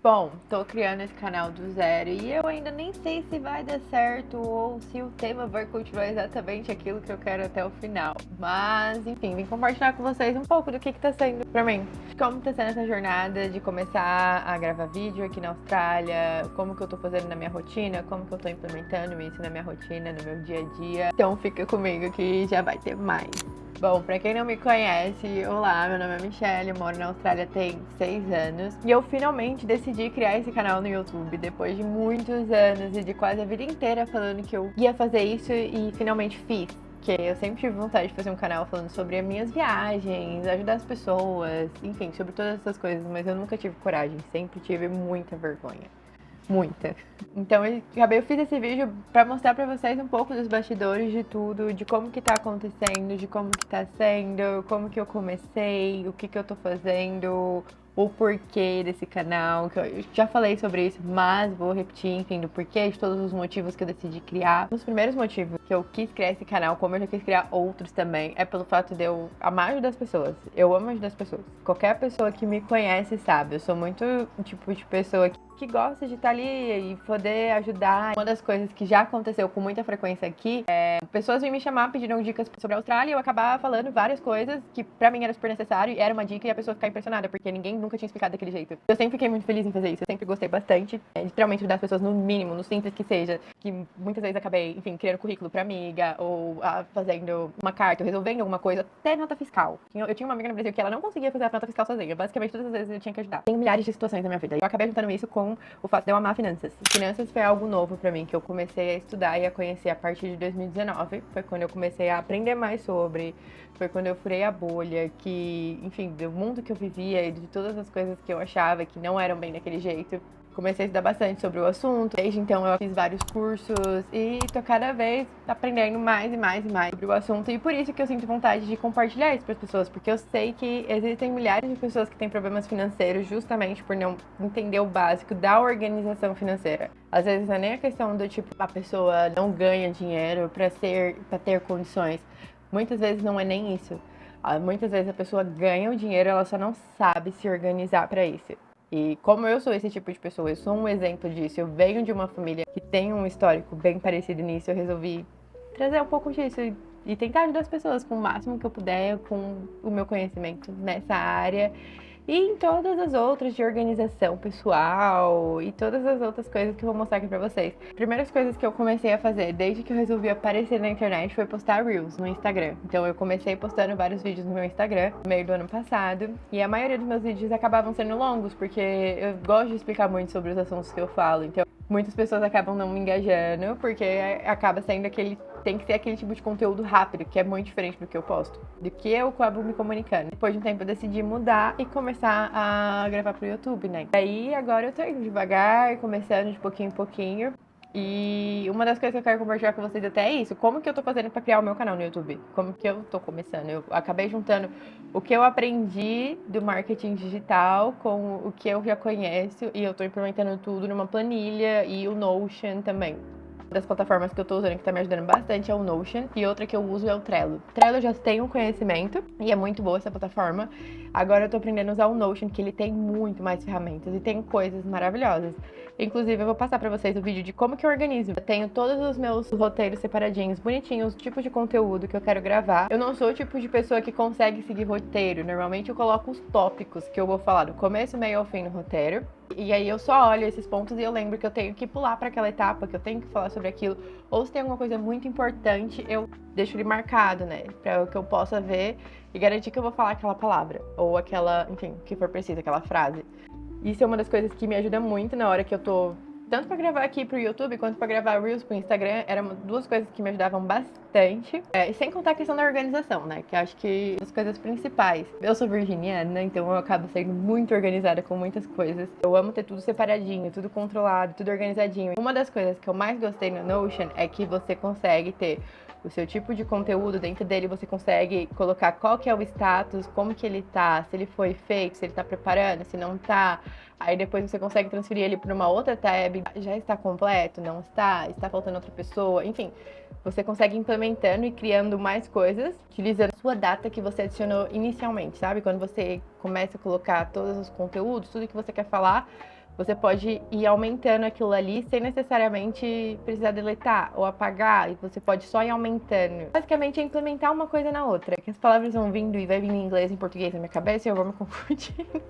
Bom, tô criando esse canal do zero e eu ainda nem sei se vai dar certo ou se o tema vai continuar exatamente aquilo que eu quero até o final. Mas, enfim, vim compartilhar com vocês um pouco do que tá sendo pra mim. Como tá sendo essa jornada de começar a gravar vídeo aqui na Austrália, como que eu tô fazendo na minha rotina, como que eu tô implementando isso na minha rotina, no meu dia a dia. Então fica comigo que já vai ter mais. Bom, pra quem não me conhece, olá, meu nome é Michelle, eu moro na Austrália tem 6 anos e eu finalmente decidi criar esse canal no YouTube depois de muitos anos e de quase a vida inteira falando que eu ia fazer isso e finalmente fiz. Porque eu sempre tive vontade de fazer um canal falando sobre as minhas viagens, ajudar as pessoas, enfim, sobre todas essas coisas, mas eu nunca tive coragem, sempre tive muita vergonha. Muita. Então eu fiz esse vídeo pra mostrar pra vocês um pouco dos bastidores de tudo, de como que tá acontecendo, de como que tá sendo, como que eu comecei, o que que eu tô fazendo, o porquê desse canal, que eu já falei sobre isso, mas vou repetir, enfim, do porquê, de todos os motivos que eu decidi criar. Um dos primeiros motivos que eu quis criar esse canal, como eu já quis criar outros também, é pelo fato de eu amar ajudar as pessoas. Eu amo ajudar as pessoas. Qualquer pessoa que me conhece sabe, eu sou muito o tipo de pessoa que gosta de estar ali e poder ajudar. Uma das coisas que já aconteceu com muita frequência aqui é pessoas vêm me chamar pedindo dicas sobre a Austrália e eu acabar falando várias coisas que pra mim era super necessário e era uma dica e a pessoa ficar impressionada, porque ninguém nunca tinha explicado daquele jeito. Eu sempre fiquei muito feliz em fazer isso, eu sempre gostei bastante, literalmente ajudar as pessoas no mínimo, no simples que seja, que muitas vezes acabei, enfim, criando currículo pra amiga ou fazendo uma carta, ou resolvendo alguma coisa, até nota fiscal. Eu tinha uma amiga no Brasil que ela não conseguia fazer a nota fiscal sozinha, basicamente todas as vezes eu tinha que ajudar. Tem milhares de situações na minha vida e eu acabei juntando isso com o fato de eu amar finanças. Finanças foi algo novo pra mim, que eu comecei a estudar e a conhecer a partir de 2019. Foi quando eu comecei a aprender mais sobre, foi quando eu furei a bolha, que, enfim, do mundo que eu vivia e de todas as coisas que eu achava que não eram bem daquele jeito. Comecei a estudar bastante sobre o assunto, desde então eu fiz vários cursos e tô cada vez aprendendo mais e mais e mais sobre o assunto. E por isso que eu sinto vontade de compartilhar isso para as pessoas, porque eu sei que existem milhares de pessoas que têm problemas financeiros justamente por não entender o básico da organização financeira. Às vezes não é nem a questão do tipo, a pessoa não ganha dinheiro para ter condições. Muitas vezes não é nem isso. Muitas vezes a pessoa ganha o dinheiro, ela só não sabe se organizar para isso. E como eu sou esse tipo de pessoa, eu sou um exemplo disso, eu venho de uma família que tem um histórico bem parecido nisso, eu resolvi trazer um pouco disso e tentar ajudar as pessoas com o máximo que eu puder, com o meu conhecimento nessa área e em todas as outras de organização pessoal e todas as outras coisas que eu vou mostrar aqui pra vocês. Primeiras coisas que eu comecei a fazer desde que eu resolvi aparecer na internet foi postar Reels no Instagram. Então eu comecei postando vários vídeos no meu Instagram no meio do ano passado e a maioria dos meus vídeos acabavam sendo longos porque eu gosto de explicar muito sobre os assuntos que eu falo. Então muitas pessoas acabam não me engajando porque acaba sendo tem que ser aquele tipo de conteúdo rápido, que é muito diferente do que eu posto, do que eu acabo me comunicando. Depois de um tempo eu decidi mudar e começar a gravar pro YouTube, né? E aí agora eu tô indo devagar, começando de pouquinho em pouquinho. E uma das coisas que eu quero compartilhar com vocês até é isso, como que eu tô fazendo pra criar o meu canal no YouTube, como que eu tô começando. Eu acabei juntando o que eu aprendi do marketing digital com o que eu já conheço e eu tô implementando tudo numa planilha e o Notion também. Uma das plataformas que eu tô usando que tá me ajudando bastante é o Notion e outra que eu uso é o Trello. Trello eu já tenho conhecimento e é muito boa essa plataforma. Agora eu tô aprendendo a usar o Notion, que ele tem muito mais ferramentas e tem coisas maravilhosas. Inclusive eu vou passar pra vocês o vídeo de como que eu organizo. Eu tenho todos os meus roteiros separadinhos, bonitinhos, os tipos de conteúdo que eu quero gravar. Eu não sou o tipo de pessoa que consegue seguir roteiro. Normalmente eu coloco os tópicos que eu vou falar do começo, meio ao fim no roteiro. E aí eu só olho esses pontos e eu lembro que eu tenho que pular para aquela etapa, que eu tenho que falar sobre aquilo. Ou se tem alguma coisa muito importante, eu deixo ele marcado, né? Para que eu possa ver e garantir que eu vou falar aquela palavra. Ou aquela, enfim, que for preciso, aquela frase. Isso é uma das coisas que me ajuda muito na hora que eu tô tanto pra gravar aqui pro YouTube quanto pra gravar Reels pro Instagram, eram duas coisas que me ajudavam bastante. E sem contar a questão da organização, né? Que eu acho que as coisas principais. Eu sou virginiana, então eu acabo sendo muito organizada com muitas coisas. Eu amo ter tudo separadinho, tudo controlado, tudo organizadinho. Uma das coisas que eu mais gostei no Notion é que você consegue ter o seu tipo de conteúdo dentro dele, você consegue colocar qual que é o status, como que ele tá, se ele foi feito, se ele tá preparando, se não tá. Aí depois você consegue transferir ele para uma outra tab, já está completo, não está, está faltando outra pessoa, enfim. Você consegue ir implementando e criando mais coisas, utilizando a sua data que você adicionou inicialmente, sabe? Quando você começa a colocar todos os conteúdos, tudo que você quer falar, você pode ir aumentando aquilo ali sem necessariamente precisar deletar ou apagar, e você pode só ir aumentando. Basicamente é implementar uma coisa na outra, que as palavras vão vindo e vai vindo em inglês e em português na minha cabeça e eu vou me confundindo.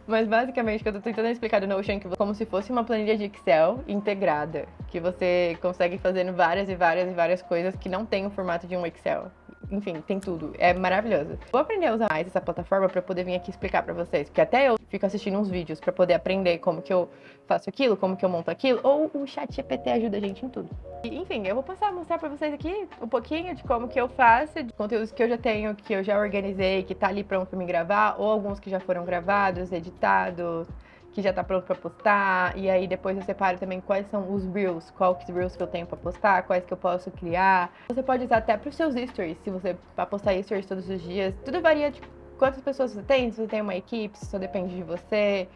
Mas basicamente o que eu tô tentando explicar do Notion é que como se fosse uma planilha de Excel integrada, que você consegue fazendo várias coisas que não tem o formato de um Excel. Enfim, tem tudo. É maravilhoso. Vou aprender a usar mais essa plataforma pra poder vir aqui explicar pra vocês, porque até eu fico assistindo uns vídeos pra poder aprender como que eu faço aquilo, como que eu monto aquilo, ou o ChatGPT ajuda a gente em tudo. E, enfim, eu vou passar a mostrar pra vocês aqui um pouquinho de como que eu faço, de conteúdos que eu já tenho, que eu já organizei, que tá ali pronto pra me gravar, ou alguns que já foram gravados, editados, que já tá pronto pra postar, e aí depois eu separo também quais são os Reels, quais Reels que eu tenho pra postar, quais que eu posso criar. Você pode usar até pros seus stories, se você vai postar stories todos os dias. Tudo varia de quantas pessoas você tem, se você tem uma equipe, se só depende de você,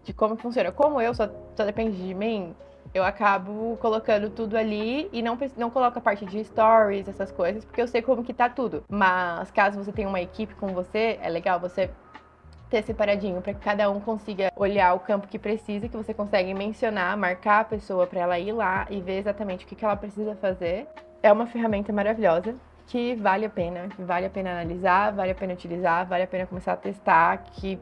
de como funciona. Como eu só depende de mim, eu acabo colocando tudo ali e não coloco a parte de stories, essas coisas, porque eu sei como que tá tudo. Mas caso você tenha uma equipe com você, é legal você ter separadinho para que cada um consiga olhar o campo que precisa, que você consegue mencionar, marcar a pessoa para ela ir lá e ver exatamente o que ela precisa fazer. É uma ferramenta maravilhosa que vale a pena analisar, vale a pena utilizar, vale a pena começar a testar, que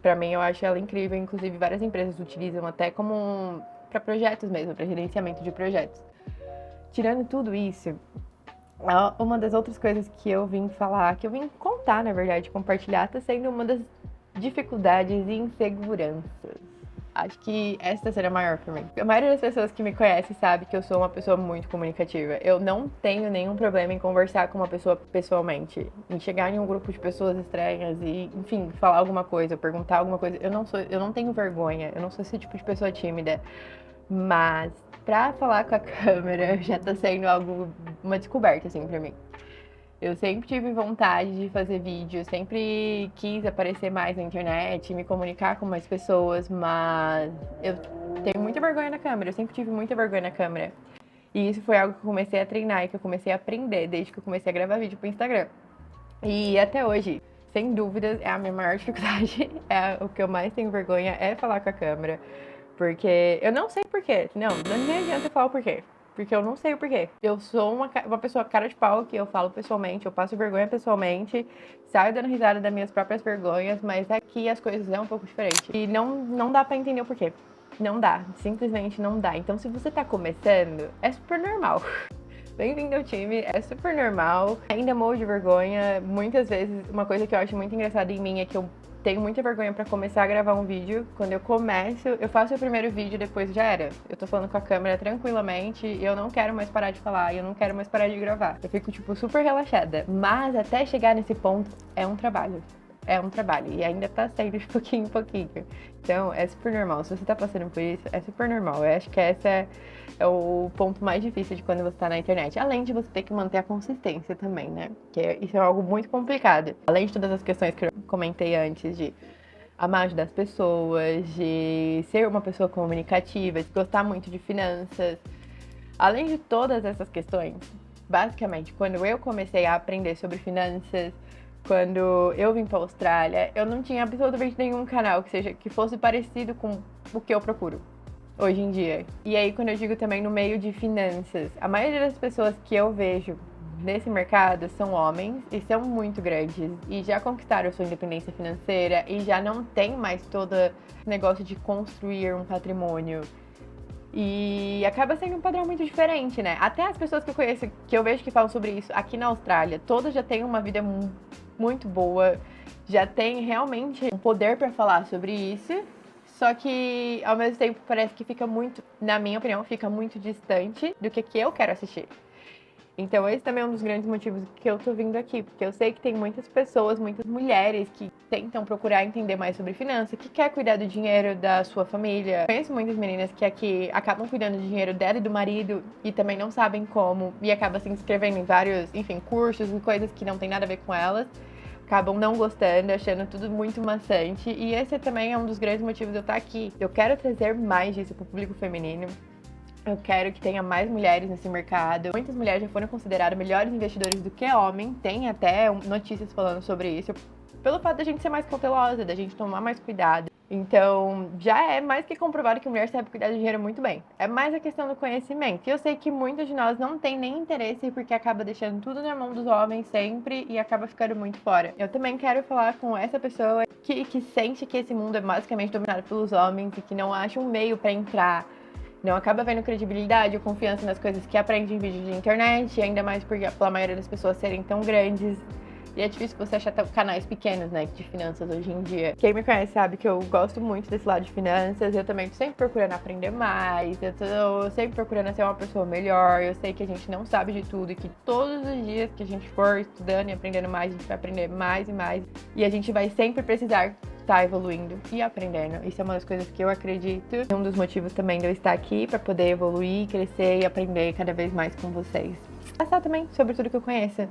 para mim eu acho ela incrível, inclusive várias empresas utilizam até como para projetos mesmo, para gerenciamento de projetos. Tirando tudo isso, uma das outras coisas que eu vim falar, que eu vim contar, na verdade, compartilhar, tá sendo uma das dificuldades e inseguranças. Acho que essa será a maior pra mim. A maioria das pessoas que me conhece sabe que eu sou uma pessoa muito comunicativa. Eu não tenho nenhum problema em conversar com uma pessoa pessoalmente. Em chegar em um grupo de pessoas estranhas e, enfim, falar alguma coisa, perguntar alguma coisa. Eu não tenho vergonha. Eu não sou esse tipo de pessoa tímida. Mas pra falar com a câmera já tá sendo uma descoberta, assim, pra mim. Eu sempre tive vontade de fazer vídeo, sempre quis aparecer mais na internet, me comunicar com mais pessoas, mas eu tenho muita vergonha na câmera, eu sempre tive muita vergonha na câmera. E isso foi algo que eu comecei a treinar e que eu comecei a aprender desde que eu comecei a gravar vídeo pro Instagram. E até hoje, sem dúvidas, é a minha maior dificuldade, o que eu mais tenho vergonha é falar com a câmera. Porque eu não sei porquê, não adianta eu falar o porquê. Porque eu não sei o porquê. Eu sou uma pessoa cara de pau, que eu falo pessoalmente, eu passo vergonha pessoalmente, saio dando risada das minhas próprias vergonhas, mas aqui as coisas é um pouco diferente. E não dá pra entender o porquê. Não dá, simplesmente não dá. Então se você tá começando, é super normal. Bem-vindo ao time, é super normal. Ainda morro de vergonha. Muitas vezes, uma coisa que eu acho muito engraçada em mim é que eu tenho muita vergonha pra começar a gravar um vídeo. Quando eu começo, eu faço o primeiro vídeo e depois já era. Eu tô falando com a câmera tranquilamente e eu não quero mais parar de falar, eu não quero mais parar de gravar. Eu fico, tipo, super relaxada. Mas até chegar nesse ponto, é um trabalho. É um trabalho e ainda tá saindo de pouquinho em pouquinho. Então, é super normal. Se você tá passando por isso, é super normal. Eu acho que esse é o ponto mais difícil de quando você tá na internet. Além de você ter que manter a consistência também, né? Que isso é algo muito complicado. Além de todas as questões que eu comentei antes de amar ajudar as pessoas, de ser uma pessoa comunicativa, de gostar muito de finanças. Além de todas essas questões, basicamente, quando eu comecei a aprender sobre finanças, quando eu vim pra Austrália, eu não tinha absolutamente nenhum canal que fosse parecido com o que eu procuro hoje em dia. E aí, quando eu digo também no meio de finanças, a maioria das pessoas que eu vejo nesse mercado são homens e são muito grandes e já conquistaram sua independência financeira e já não tem mais todo esse negócio de construir um patrimônio. E acaba sendo um padrão muito diferente, né? Até as pessoas que eu conheço, que eu vejo que falam sobre isso aqui na Austrália, todas já têm uma vida muito boa, já têm realmente um poder pra falar sobre isso. Só que, ao mesmo tempo, parece que fica muito, na minha opinião, fica muito distante do que eu quero assistir. Então, esse também é um dos grandes motivos que eu tô vindo aqui, porque eu sei que tem muitas pessoas, muitas mulheres que tentam procurar entender mais sobre finanças, que quer cuidar do dinheiro da sua família. Conheço muitas meninas que aqui acabam cuidando do dinheiro dela e do marido e também não sabem como, e acabam se inscrevendo em vários, enfim, cursos e coisas que não tem nada a ver com elas. Acabam não gostando, achando tudo muito maçante. E esse também é um dos grandes motivos de eu estar aqui. Eu quero trazer mais disso pro público feminino. Eu quero que tenha mais mulheres nesse mercado. Muitas mulheres já foram consideradas melhores investidores do que homem. Tem até notícias falando sobre isso. Pelo fato da gente ser mais cautelosa, da gente tomar mais cuidado. Então, já é mais que comprovado que mulher sabe cuidar do dinheiro muito bem. É mais a questão do conhecimento. E eu sei que muitos de nós não tem nem interesse porque acaba deixando tudo na mão dos homens sempre e acaba ficando muito fora. Eu também quero falar com essa pessoa que sente que esse mundo é basicamente dominado pelos homens e que não acha um meio para entrar. Não acaba vendo credibilidade ou confiança nas coisas que aprende em vídeos de internet, ainda mais pela maioria das pessoas serem tão grandes. E é difícil você achar canais pequenos, né, de finanças hoje em dia. Quem me conhece sabe que eu gosto muito desse lado de finanças. Eu também tô sempre procurando aprender mais. Eu tô sempre procurando ser uma pessoa melhor. Eu sei que a gente não sabe de tudo e que todos os dias que a gente for estudando e aprendendo mais, a gente vai aprender mais e mais. E a gente vai sempre precisar estar evoluindo e aprendendo. Isso é uma das coisas que eu acredito. Um dos motivos também de eu estar aqui para poder evoluir, crescer e aprender cada vez mais com vocês. Passar também sobre tudo que eu conheço.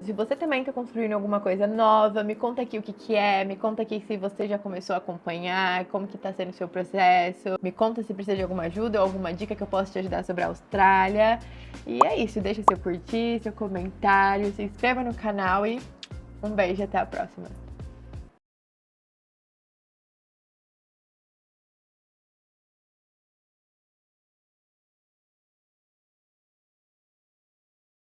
Se você também está construindo alguma coisa nova, me conta aqui o que é, me conta aqui se você já começou a acompanhar, como que está sendo o seu processo, me conta se precisa de alguma ajuda ou alguma dica que eu possa te ajudar sobre a Austrália. E é isso, deixa seu curtir, seu comentário, se inscreva no canal e um beijo, até a próxima.